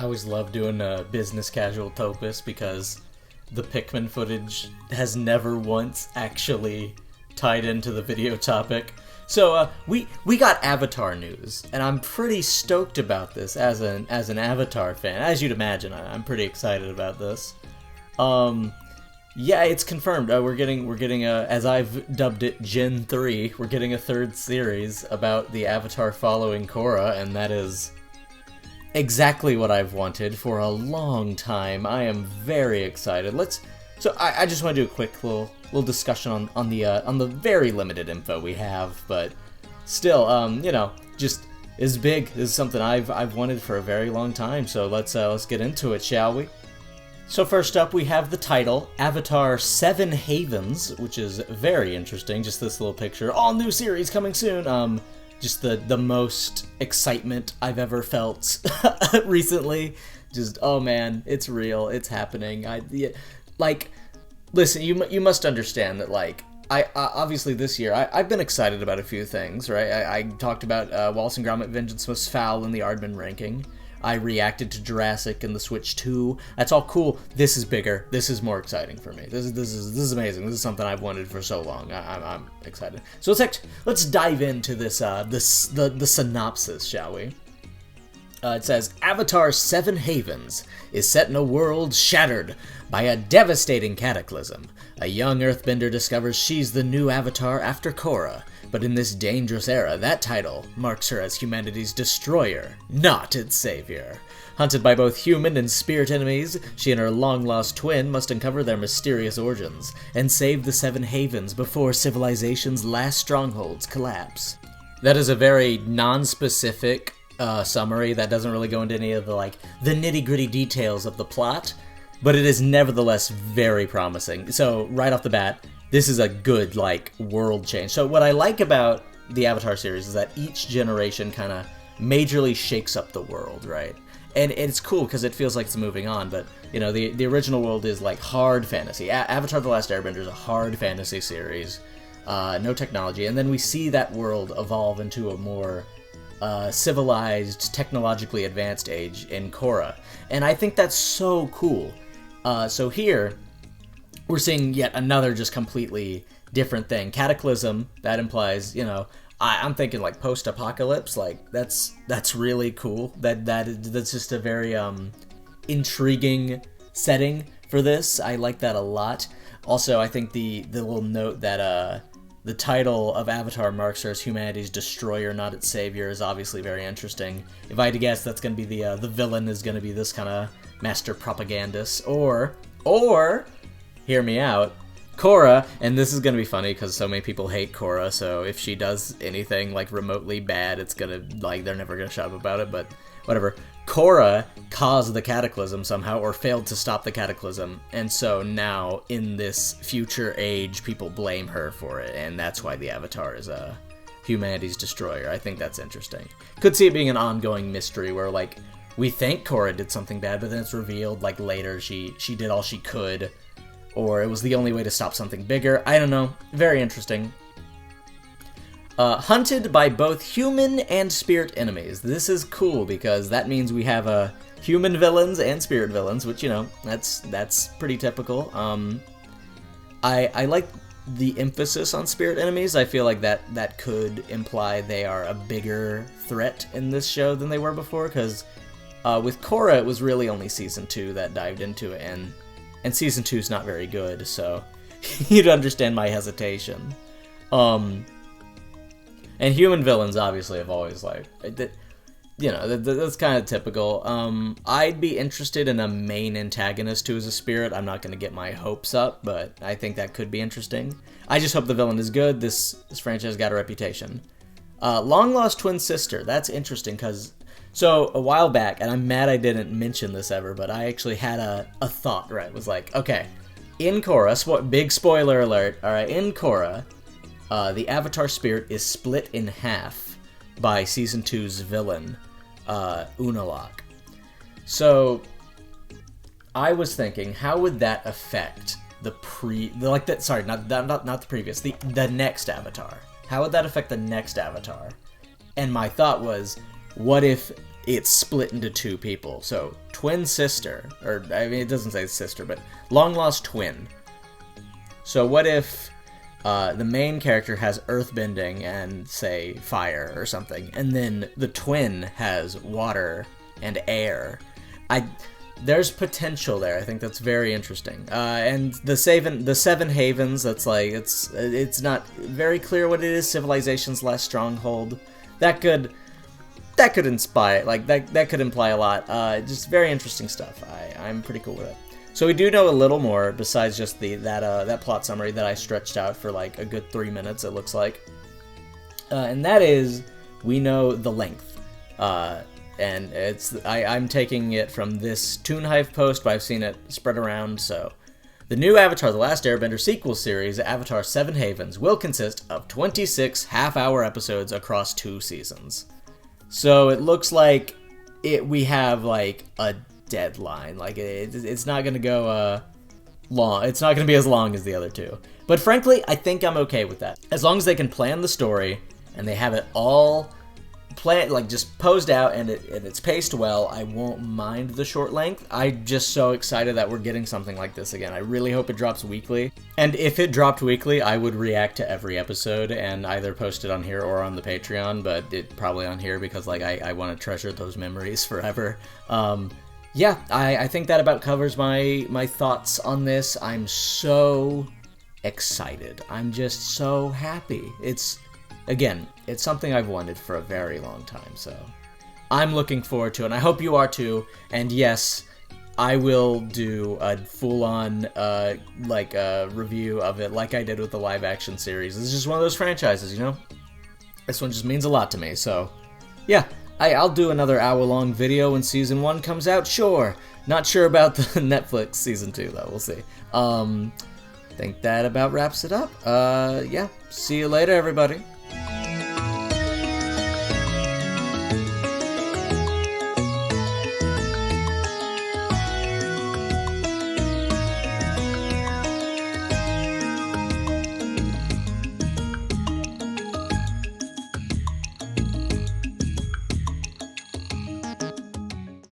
I always love doing a business casual Topus because the Pikmin footage has never once actually tied into the video topic. So we got Avatar news, and I'm pretty stoked about this as an Avatar fan. As you'd imagine, I'm pretty excited about this. Yeah, it's confirmed. We're getting as I've dubbed it, Gen 3. We're getting a third series about the Avatar following Korra, and that is exactly what I've wanted for a long time. I am very excited. So I just want to do a quick little discussion on the very limited info we have, but still, just is big. This is something I've wanted for a very long time. So let's get into it, shall we? So first up, we have the title, Avatar 7 Havens, which is very interesting. Just this little picture. All new series coming soon. Just the most excitement I've ever felt recently. Just, oh man, it's real. It's happening. Listen, you must understand that, I obviously this year, I've been excited about a few things, right? I talked about Wallace and Gromit Vengeance Most Foul in the Aardman ranking. I reacted to Jurassic and the Switch 2. That's all cool. This is bigger. This is more exciting for me. This is amazing. This is something I've wanted for so long. I'm excited. So let's dive into this the synopsis, shall we? It says, Avatar 7 Havens is set in a world shattered by a devastating cataclysm. A young earthbender discovers she's the new Avatar after Korra, but in this dangerous era, that title marks her as humanity's destroyer, not its savior. Hunted by both human and spirit enemies, she and her long-lost twin must uncover their mysterious origins and save the Seven Havens before civilization's last strongholds collapse. That is a very non-specific summary that doesn't really go into any of the nitty-gritty details of the plot, but it is nevertheless very promising. So right off the bat, this is a good world change. So what I like about the Avatar series is that each generation kind of majorly shakes up the world, right? And it's cool because it feels like it's moving on, but the original world is hard fantasy. Avatar: The Last Airbender is a hard fantasy series, no technology, and then we see that world evolve into a more civilized, technologically advanced age in Korra. And I think that's so cool. So here, we're seeing yet another just completely different thing. Cataclysm, that implies, I'm thinking post-apocalypse, that's really cool. That's just a very intriguing setting for this. I like that a lot. Also, I think the little note that the title of Avatar marks her as humanity's destroyer, not its savior, is obviously very interesting. If I had to guess, that's going to be the villain is going to be this kind of master propagandist, or hear me out, Korra, and this is going to be funny because so many people hate Korra, so if she does anything remotely bad, it's going to they're never going to shut up about it, but whatever. Korra caused the cataclysm somehow, or failed to stop the cataclysm, and so now, in this future age, people blame her for it, and that's why the Avatar is humanity's destroyer. I think that's interesting. Could see it being an ongoing mystery where, we think Korra did something bad, but then it's revealed, later she did all she could, or it was the only way to stop something bigger. I don't know. Very interesting. Hunted by both human and spirit enemies. This is cool because that means we have human villains and spirit villains, which, that's pretty typical. I like the emphasis on spirit enemies. I feel like that could imply they are a bigger threat in this show than they were before, because with Korra, it was really only Season 2 that dived into it, and Season 2 is not very good, so you'd understand my hesitation. And human villains obviously have always that's kind of typical. I'd be interested in a main antagonist who is a spirit. I'm not going to get my hopes up, but I think that could be interesting. I just hope the villain is good. This franchise got a reputation. Long lost twin sister. That's interesting because so a while back, and I'm mad I didn't mention this ever, but I actually had a thought. Right, it was okay, in Korra, big spoiler alert. All right, in Korra. The Avatar spirit is split in half by Season 2's villain, Unalaq. So, I was thinking, how would that affect the next Avatar? How would that affect the next Avatar? And my thought was, what if it's split into two people. So, twin sister, or I mean, it doesn't say sister, but long lost twin. So what if the main character has earthbending and, say, fire or something, and then the twin has water and air? There's potential there. I think that's very interesting. And the Seven Havens, that's like, it's not very clear what it is. Civilization's last stronghold. That could inspire, like, that could imply a lot. Just very interesting stuff. I'm pretty cool with it. So we do know a little more besides just that plot summary that I stretched out for like a good 3 minutes, it looks like. And that is, we know the length. And I'm taking it from this Toon Hive post, but I've seen it spread around, so. The new Avatar The Last Airbender sequel series, Avatar 7 Havens, will consist of 26 half-hour episodes across 2 seasons. So it looks like we have like a deadline. Like it's not gonna go long. It's not gonna be as long as the other two. But frankly, I think I'm okay with that. As long as they can plan the story and they have it all planned, like just posed out, and it's paced well, I won't mind the short length. I'm just so excited that we're getting something like this again. I really hope it drops weekly. And if it dropped weekly, I would react to every episode and either post it on here or on the Patreon, but it probably on here because like I want to treasure those memories forever. Yeah, I think that about covers my thoughts on this. I'm so excited. I'm just so happy. Again, it's something I've wanted for a very long time, so I'm looking forward to it, and I hope you are too. And yes, I will do a full-on review of it like I did with the live-action series. This is just one of those franchises, you know? This one just means a lot to me, so yeah. I'll do another hour-long video when Season 1 comes out, sure. Not sure about the Netflix Season 2, though. We'll see. Think that about wraps it up. Yeah. See you later, everybody.